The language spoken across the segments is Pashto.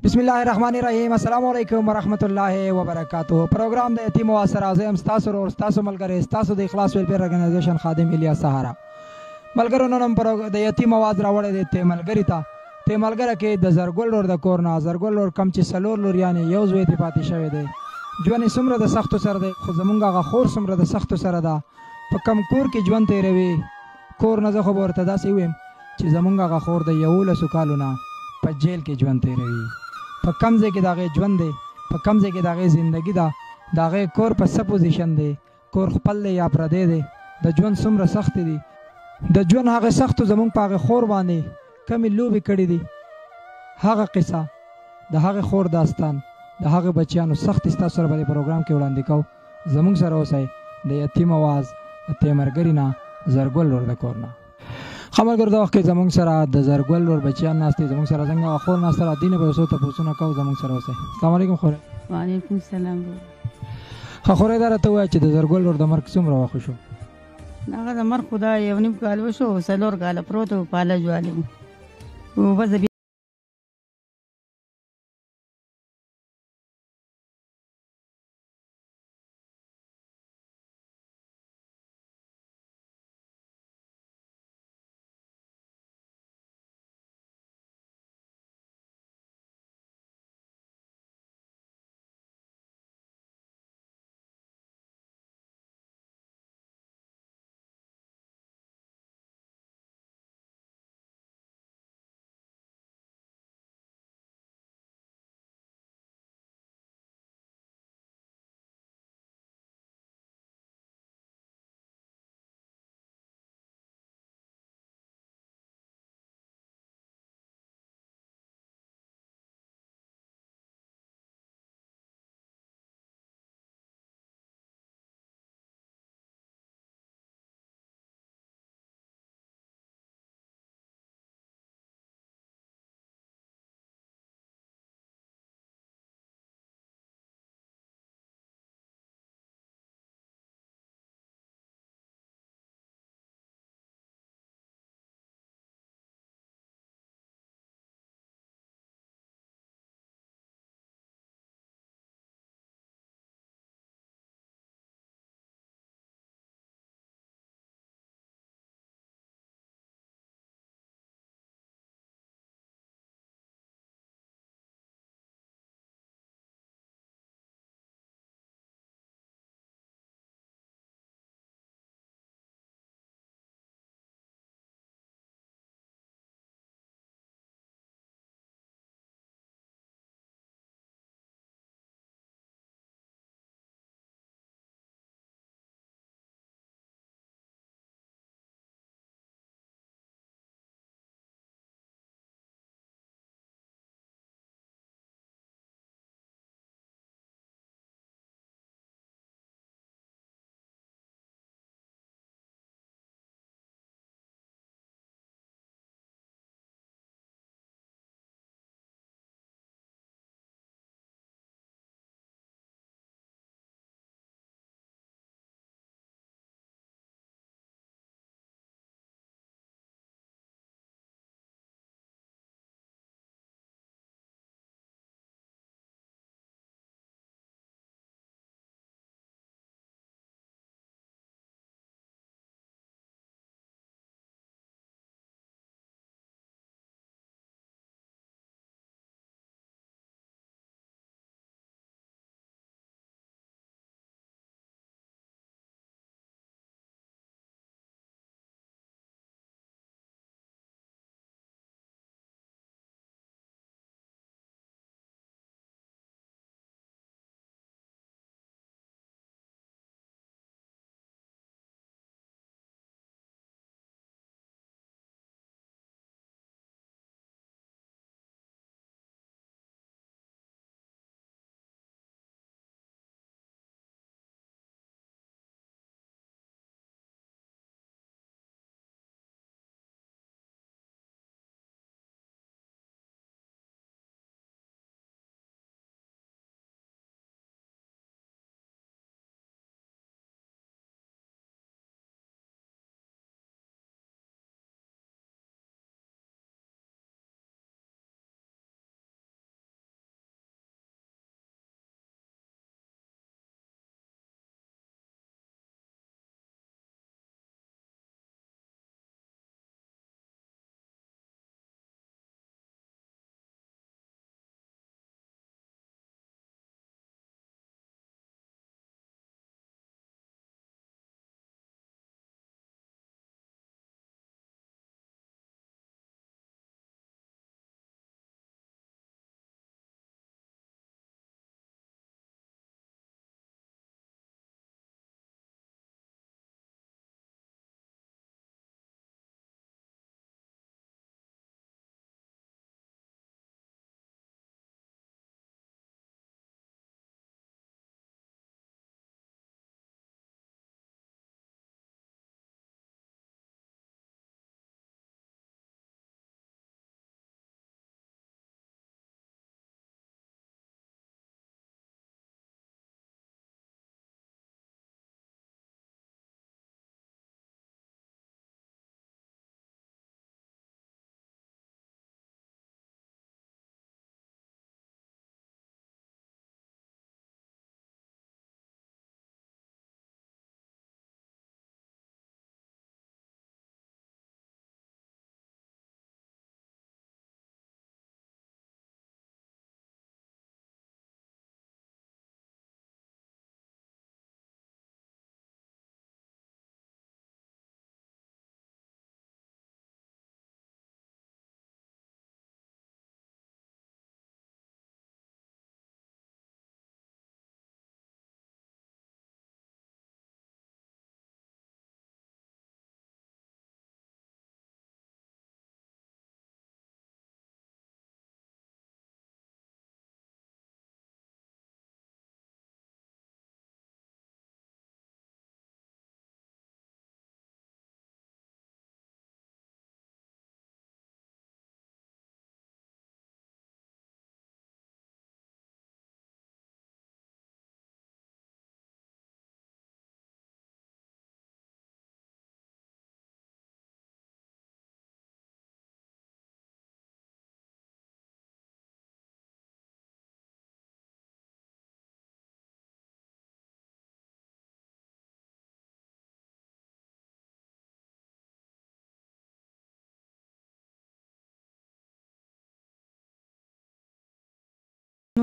बिस्मिल्लाहिर्रहमानिर्रहीम अस्सलाम वालेकुम वरहमतुल्लाहि वबरकातुहू। प्रोग्राम द यतीम वासर आज़म स्तासु और स्तासु मलगरे स्तासु द इखलास वेलफेयर ऑर्गेनाइजेशन खादिम इलिया सहारा मलगरो नम द यतीम आवाज रावड़े दे ते मलगरी था ते मलगरे के द जरगुल और द कोरना जरगुल और कम ची सलोर लुर यानी यौज वे ती पाती शवे दे जवानी सुमर द सख्त सर दे खु जमुंगा गा खोर सुमर द सख्त सर दा प कम कोर की जवन तेरे वे कोर न ज खबर तदा सी वेम ची जमुंगा गा खोर द यौल सुकालुना प जेल के जवन तेरे वे په کمزې کې داغه ژوند دی په کمزې کې داغه زندگی دا داغه کور په څه پوزیشن دی کور خپل دی یا پردی دی د ژوند څومره سخت دی د ژوند هغه سخت زمونږ په هغه خور باندې کمی لوبې کړې دي هغه قصه د هغه خور داستان د هغه بچیانو سخت ستاسو سره په پروګرام کې وړاندې کوو زمونږ سره اوسئ د یتیم आवाज د تیمرګری نه زرګل ور د کورنا خمرګر د وخت کې زمونږ سره د زرګل ور بچیان ناستې زمونږ سره څنګه خور ناست را دینه به وسو ته پوښتنه کوو زمونږ سره اوسئ السلام علیکم خور وعلیکم السلام خورې دا راته وایي چې د زرګل ور د مرګ څومره وخت شو هغه د مرګ خو دا یو نیم کال وشو څلور کاله پروت و په علاج والي و بس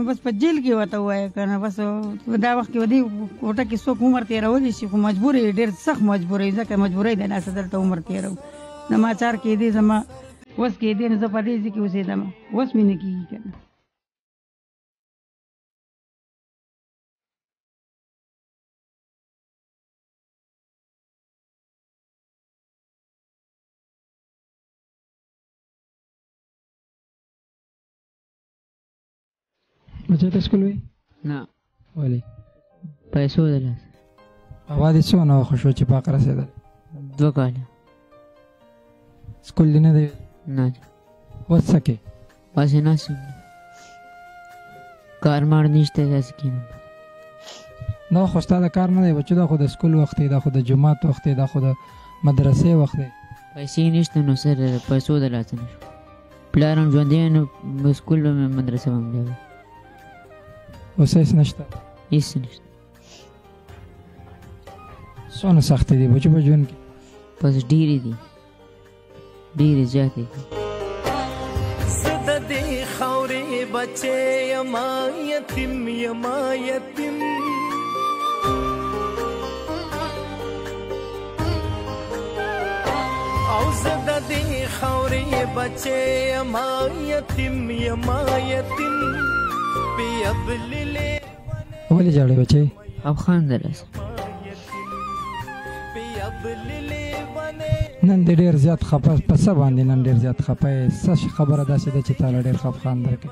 نو بس په جیل کې ورته ووایه که نه بس دا وخت کې په دې کوټه کې څوک عمر تېرولی شي خو مجبور یې ډېر سخت مجبور یې ځکه مجبورۍ د لاسه دلته عمر تېرو زما چار کېدې زما وس کېدې نو زه په دې ځای کې اوسېدم وس مې نه کېږي که نه بچه ته سکول وی؟ نه ولې؟ پیسو د لاسه بابا دې څونه وخت شو چې پاک رسېدل؟ 2 کاله سکول دې نه دی؟ نه اوس څه کې؟ بس ناست یم کار مار نشته داسې کښېنم دا خو ستا د کار نه دی بچو دا خو د سکول وخت دی دا خو د جومات وخت دی دا خو د مدرسې وخت دی پیسې نشته نو سر پیسو د لاسه نه شو پلار هم ژوندی نو سکول به مې مدرسه به هم بیا اوس هېڅ نشته هېڅ نشته څونه سختې دي بچو په ژوند کې بس ډېرې دي ډېرې زیاتې دي زه د دې خاورې بچی یما یتیم یما یتیم او زه د دې خاورې بچی یما یتیم یما یتیم پیابللې ولې ژاړې بچی؟ افغان د لاسه نن دې ډېر زیات خفه په څه باندې نن ډېر زیات خفه یې څه خبره داسې ده چې تاله ډېر خفګان درکړي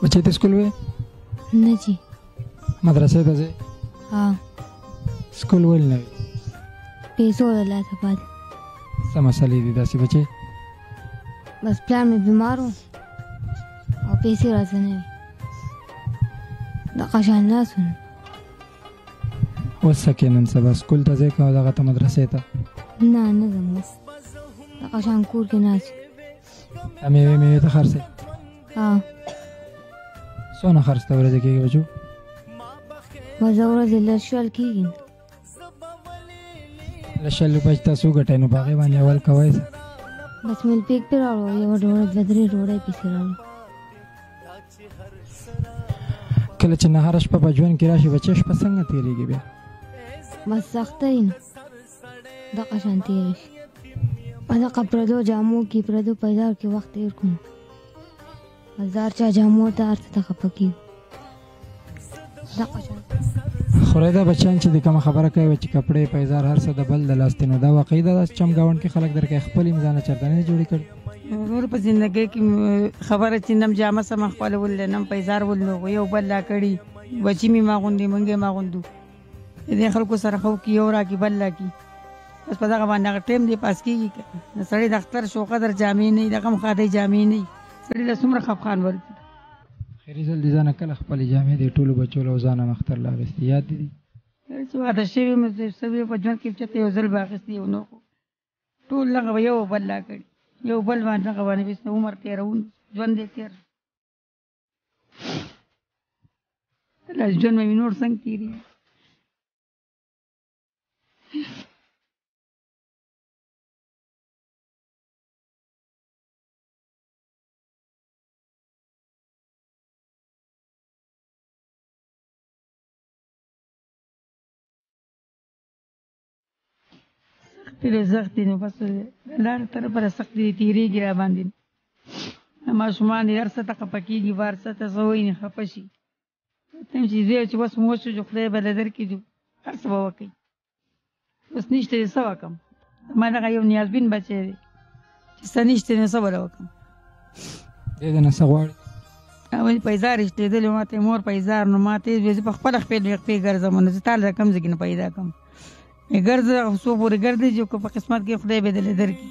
بچې ته سکول وی؟ نه جی مدرسې ته ځې؟ ها سکول ولې نه وي؟ پیسو د لاسه بعد څه مسلې دي داسې بچې؟ بس پلار مې بیمار و او پیسې راځه نه وي دغه شان ناست وم اوس څه کې نن سبا سکول ته ځې که دغه ته مدرسې ته؟ نه نه ځم اوس دغه شان کور کې ناست یم میوې ته خرڅې؟ ها څونه خرڅ ته ورځې کېږي بچو؟ بس ورځې لږ شل کېږي له 100 روپۍ چې تاسو وګټئ نو په هغې باندې اول کوئ څه؟ بس میل پیک پې راوړو یوه ډوډۍ 2-3 ډوډۍ پسې راوړو کله چې نهاره شپه په ژوند کې راشي بچې شپه څنګه تېرېږي بیا؟ بس سخته یې نه دغه شان تېره شي په دغه پردو جامو کې پردو پیدار کې وخت تېر کړو بس هر چا جامو ته هر څه ته خفه کېږو دغه شان خورای دا بچیان چې د کومه خبره کوي چې کپړې پیزار هر څه د بل د لاس نو دا واقعي ده چې چمګاونډ کې خلک درکې خپل امضا نه چرته نه جوړې کړي نور په زندګۍ کې خبره چې نم جامه سم خپلول نم پیزار ولنو یو بل لا کړي بچی مې ما غوندې منګې ما غوندو دې خلکو سره خو کې یو را کې بل لا کې بس په دغه باندې ټیم دی پاس کېږي سړی د اختر شو قدر جامې نه د غم خاطر جامې نه سړی له څومره خفخان ورځي خیري ځل دې ځانه کله خپلې جامې د ټولو بچو له ځانه اختر لا اخېستې یاد دي چې واده شوي مې سوي په ژوند کې چېرته یو ځل به اخېستې یو نو ټول هغه یو بل لا کړي یو بل باندې هغه باندې بس عمر تېرون ژوند یې تېر ژوند مې نور څنګه تېرېږي ډېرې سختې نو بس لاره طرفه سختې دي تېرېږي را باندې ماشومان یې هر څه ته خفه کېږي به هر څه ته څه وایي نه خفه شي ته چې زه چې بس مو وشو چې خدای به له درکړي هر څه به وکړي بس نشته دی څه وکړم ما دغه یو نیازبین بچی دی چې څه نشته نو څه به له وکړم دې د نه څه غواړي هغوی پیدا رښتېدلې ما ته مور پیدا نو ما ته زه په خپله خپې ګرځم نو زه تا له کوم ځای کې نه پیدا کړم ګرځه څو پورې ګرځې چې په قسمت کې خدای به دلې درکړي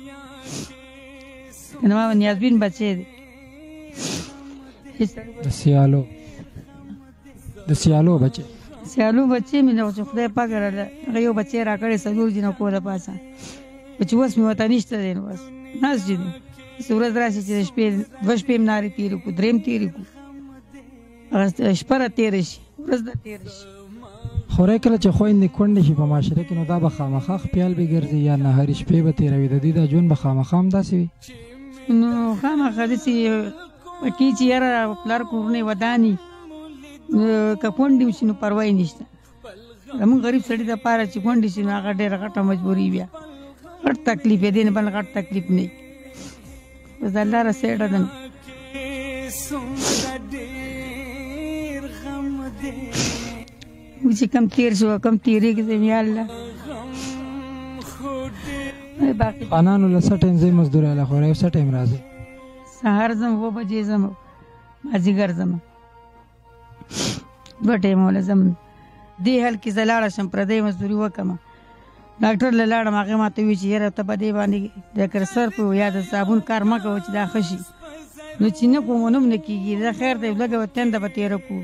نو ما نیازبین بچی دی د سیالو بچی سیالو بچی مې نو چې خدای پاک راله هغه یو بچی را کړی څلور دینه کوله پاسه چې اوس مې ورته نشته دی نو بس ناست چې دی داسې ورځ راشي چې د شپې 2 شپې هم نارې تېرې کړو 3 تېرې کړو هغه شپه را تېره شي ورځ به تېره شي خورای کله چې خویندې کونډې شي په معاشره کې نو دا به خامخا خپیال به ګرځي یا نهاري شپې به تېروي د دوی دا ژوند به خامخا همداسې وي نو خامخا داسې پکې چې یاره پلار کورونه وداني که کونډې شي نو پروا یې نشته زمونږ غریب سړي دپاره چې کونډې شي نو هغه ډېره غټه مجبوري بیا غټ تکلیف یې دی نه بل غټ تکلیف نه وي بس د الله رسېډه ده چې کم تېر شو کم تېرېږي زم یا الله باقي خانانو له څه ټایم ځئ مزدورۍ له خورئ څه ټایم راځئ سهار ځم 2 بجې ځم مازدیګر ځم 2 ټایمونه ځم دې حال کې زه لاړه شم پردی مزدوري وکړم ډاکټر له لاړم هغې ما ته وویل چې یاره ته په دې باندې د کرسر په یا د صابون کار مه کوه چې دا ښه شي نو چې نه کوم نو هم نه کېږي دا خیر دی لږه به تنده به تېره کړو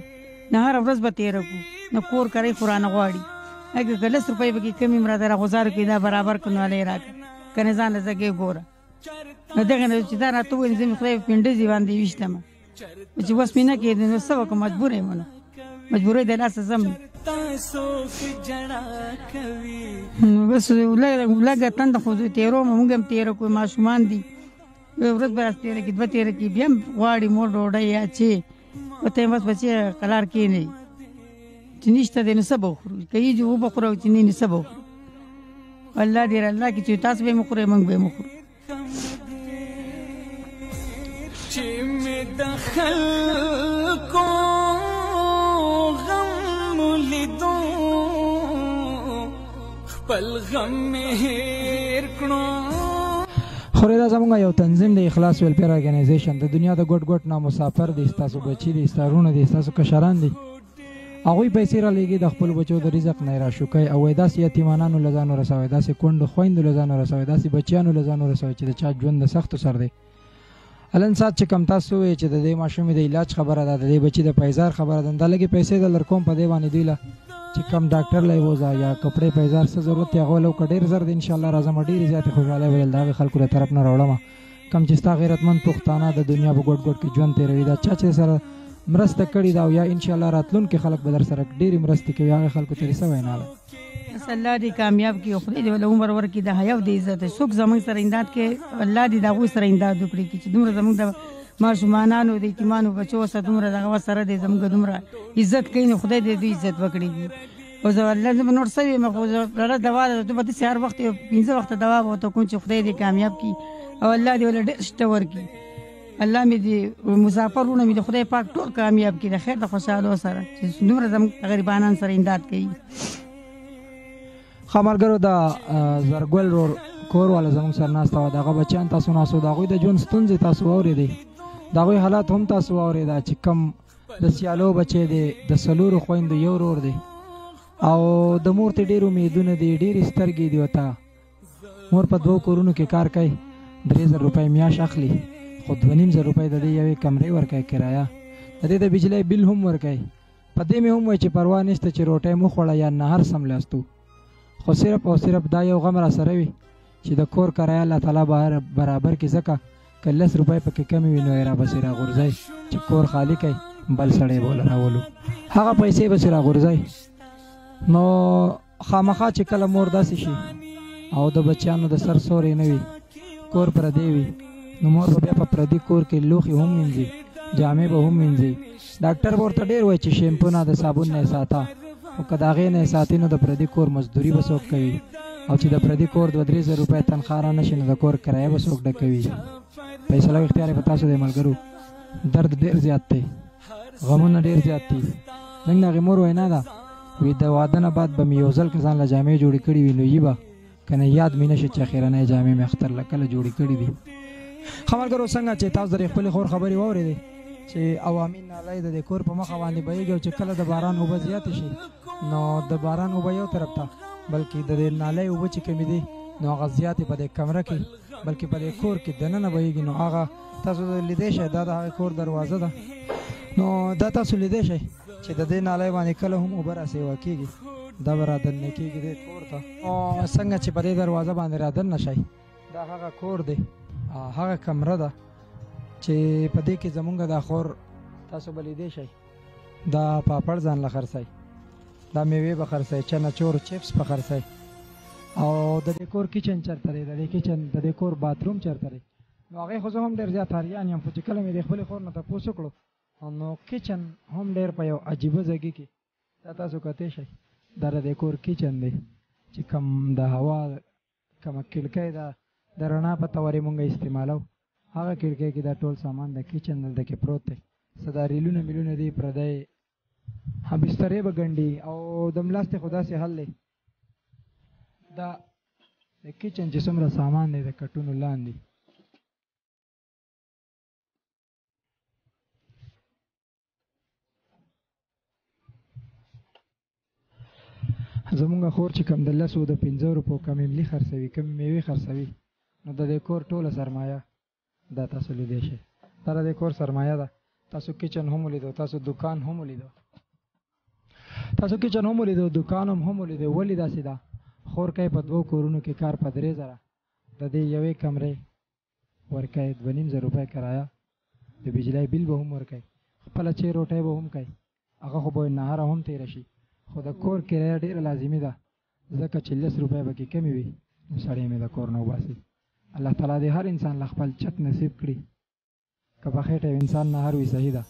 نه هره ورځ به تېره کړو نه کور کری خو رانه غواړي اګه که 10 روپۍ پکې کمې م راته راغوزار کړي دا برابر کړو نو هله یې راکړه کنې ځان له زګې ګوره نو دغه نه چې دا راته وویل زه مې خدای په پنډزې باندې ویشتمه چې بس مې نه کېدې نو څه وکړم مجبور یم نو مجبورۍ د لاسه ځم بس لږه تنده خو تېروم موږ هم تېره کړو ماشومان دي ورځ به راس تېره کړي 2 تېره کړي بیا هم غواړي مور ډوډۍ یا چې ورته یم بس بچی قلار کښېنئ چې نشته دی نو څه به وخورو که یې جو وبخورو چې نه نو څه به وخورو الله دې الله کې چې تاسو به یې وخورئ موږ به یې وخورو چې مې د خلکو غم لیدو خپل غم مې هېر کړو خورئ دا زموږ یو تنظیم د اخلاص ویلفیر ارګنایزیشن د دنیا د ګوټ ګوټ نه مسافر دي ستاسو بچي دي ستارونه دي ستاسو کشران دي هغوی پیسې رالیږي د خپلو بچو د رزق نه یې راشوکئ او وایي داسې یتیمانانو له ځان ورسوئ داسې کونډو خویندو له ځان ورسوئ داسې بچیانو له ځان ورسوئ چې د چا ژوند د سختو سر دی الن سات چې کم تاسو ووایئ چې د دې ماشومې د علاج خبره ده د دې بچي د پیزار خبره ده دا لږې پیسې در لرکوم په دې باندې دوی له چې کم ډاکټر له یې بوځه یا کپړې پیزار څه ضرورت دی هغه ولو که ډېر زر دی انشاءالله راځم ډېرې زیاتې خوشحالۍ به د هغې خلکو له طرف نه راوړم کم چې ستا غیرتمند پښتانه د دنیا په ګوټ ګوټ کې ژوند تېروي دا چا چې سره مرسته کړې ده او یا انشاءالله راتلونکي خلک به در سره ډېرې مرستې کوي هغې خلکو ته څه وینا ده بس الله دې کامیاب کړي او خدای دې له عمر ورکړي د حیا او د عزت څوک زموږ سره امداد کوي الله دې د هغوی سره امداد وکړي چې دومره زموږ د ماشومانانو د یتیمانو بچو سره دومره دغه سره دې زموږ دومره عزت کوي نو خدای دې دوی عزت وکړي او زه الله زه به نور څه ویم خو زه دوا ده ته به داسې هر وخت 15 وخته دوا به ورته کوم چې خدای دې کامیاب کړي او الله دې ولې ډېر شته ورکړي الله مې دې مسافرونه مې د خدای پاک ټول کامیاب کړي د خیر د خوشحالو سره چې دومره زموږ غریبانان سره امداد کوي ښه ملګرو د زرګل کور والا زموږ سره ناسته وه د هغه بچیان تاسو ناستو د هغوی د ژوند ستونزې تاسو واورېدئ د هغوی حالات هم تاسو واورېده چې کم د سیالو بچی دی د 4 خویندو یو ورور دی او د مور ته ډېر امیدونه دي ډېرې سترګې دي ورته مور په 2 کورونو کې کار کوي 3000 روپۍ میاشت اخلي خو 2500 روپۍ د دې یوې کمرې ورکوي کرایه د دې د بجلی بل هم ورکوي په دې مې هم وایي چې پروا نشته چې روټۍ مو خوړه یا نهر سملاستو خو صرف او صرف دا یو غم را سره وي چې د کور کرایه الله تعالی برابر کړي ځکه که 10 روپۍ پکې کمې وي نو یې رابسې راغورځئ چې کور خالي کوي بل سړی به وله راولو هغه پیسې بسې راغورځئ نو خامخا چې کله مور داسې شي او د بچیانو د سر سورې نه وي کور پردی وي نو مور به بیا په پردي کور کې لوښي هم مینځي جامې به هم مینځي ډاکټر به ورته ډېر وایي چې شیمپو نه د صابون نه یې ساته او که د هغې نه یې ساتي نو د پردي کور مزدوري به څوک کوي او چې د پردي کور 2-3 روپۍ تنخوا را نشي نو د کور کرایه به څوک ډکوي فیصله اختیار یې په تاسو دی ملګرو درد ډېر زیات دی غمونه ډېر زیات دي زموږ د هغې مور وینا ده وی د واده نه بعد به مې یو ځل که ځان له جامې جوړې کړي وي نو یي به که نه یاد مې نه شي چې اخرنۍ جامې مې اختر له کله جوړې کړي دي ښه ملګرو څنګه چې تاسو د خپلې خور خبرې واورېدې چې عوامي نالۍ د دې کور په مخه باندې بهیږي او چې کله د باران اوبه زیاتې شي نو د باران اوبه یو طرف ته بلکې د دې نالۍ اوبه چې کمې دي نو هغه زیاتې په دې کمره کې بلکې په دې کور کې دننه بهیږي نو هغه تاسو لیدی شئ دا د هغې کور دروازه ده نو دا تاسو لیدی شئ چې د دې نالۍ باندې کله هم اوبه راسیوا کېږي دا به رادننه کېږي دې کور ته. او څنګه چې په دې دروازه باندې رادننه شئ دا هغه کور دی، هغه کمره ده چې په دې کې زمونږ دا خور تاسو به لیدی شئ. دا پاپړ ځان له خرڅئ، دا میوې به خرڅئ، چنچور چپس به خرڅئ. او د دې کور کچن چېرته دی، د دې کچن د دې کور باتروم چېرته دی. نو هغې خو زه هم ډېر زیات حیران یم، خو چې کله مې د خپلې خور نه تپوس وکړو نو کچن هم ډېر په یو عجیبه ځای کې دا تاسو کتی شئ. دا د دې کور کچن دی چې کم د هوا کومه کړکۍ ده د رڼا په تورې مونږ استعمالو، هغه کړکۍ کې دا ټول سامان د کچن دلته کې پروت دی. څه دا ریلونه میلونه دي پردی، بسترې به ګنډي او د ملاستې خو داسې حل دی. دا د کچن چې څومره سامان دی د کټونو لاندې. زمونږ خور چې کم د 10 او د 15 روپو کم املی خرڅوي، کم میوې خرڅوي، نو د دې کور ټوله سرمایه دا تاسو لیدی شئ. دا د دې کور سرمایه ده. تاسو کچن هم ولیدو، تاسو دکان هم ولیدو، تاسو کچن هم ولیدو، دکان هم ولیدو. ولې داسې ده؟ خور کوي په 2 کورونو کې کار په 3000، د دې یوې کمرې ورکوي 2500 روپۍ کرایه، د بجلی بیل به هم ورکوي، خپله چې روټۍ به هم کوي، هغه خو به نهاره هم تېره شي. خو د کور کرایه ډېره لازمي ده، ځکه چې 10 روپۍ به کې کمې وي نو سړی مې د کور نه وباسي. الله تعالی دې هر انسان له خپل چت نصیب کړي. که په خېټه یو انسان نهر وي صحیح ده،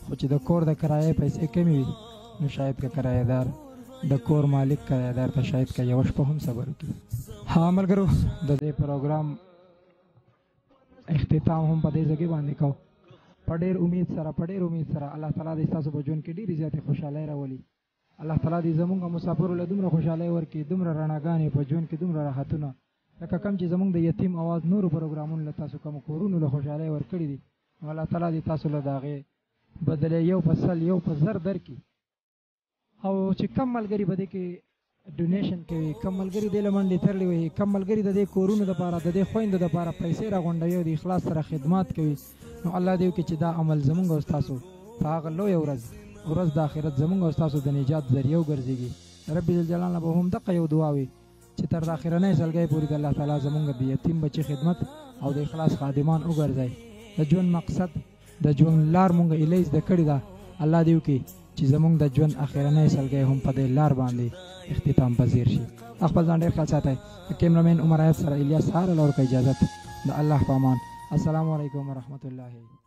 خو چې د کور د کرایې پیسې کمې وي نو شاید که کرایهدار د کور مالک کرایهدار ته شاید که یوه شپه هم صبر وکړي. ها ملګرو، د دې پروګرام اختتام هم په دې ځای باندې کوو. په ډېر امید سره الله تعالی دې ستاسو په ژوند کې ډېرې زیاتې خوشحالۍ راولي. الله تعالی دې زمونږ مسافرو له دومره خوشحالۍ ورکړي، دومره رڼاګانې په ژوند کې، دومره راحتونه لکه کوم چې زمونږ د یتیم اواز نورو پروګرامونو له تاسو کوم کورونو له خوشحالۍ ورکړي دي. الله تعالی دې تاسو له د هغې بدلې یو په 100 یو په 1000 درکړي. او چې کم ملګري به دې کې ډونیشن کوي، کم ملګري دې له منډې ترلې وهي، کم ملګري د دې کورونو دپاره د دې خویندو دپاره پیسې راغونډوي او د اخلاص سره خدمات کوي، نو الله دې وکړي چې دا عمل زمونږ او ستاسو په هغه لویه ورځ د آخرت زمونږ او ستاسو د نجات ذریعه وګرځېږي. رب ذوالجلال به هم دقه یو دعا وي چې تر د آخرنۍ سلګۍ پورې د الله تعالی زمونږ د یتیم بچي خدمت او د اخلاص خادمان وګرځئ. د ژوند مقصد د ژوند لار مونږ ایله زده کړې ده. الله دې وکړي چې زمونږ د ژوند آخرنۍ سلګۍ هم په دې لار باندې اختتام پذیر شي. خپل ځان ډېر خیال ساتئ. د کیمرامین عمر ایب سره الیاس سهار له ورکه اجازت د الله په امان. السلام علیکم ورحمت الله.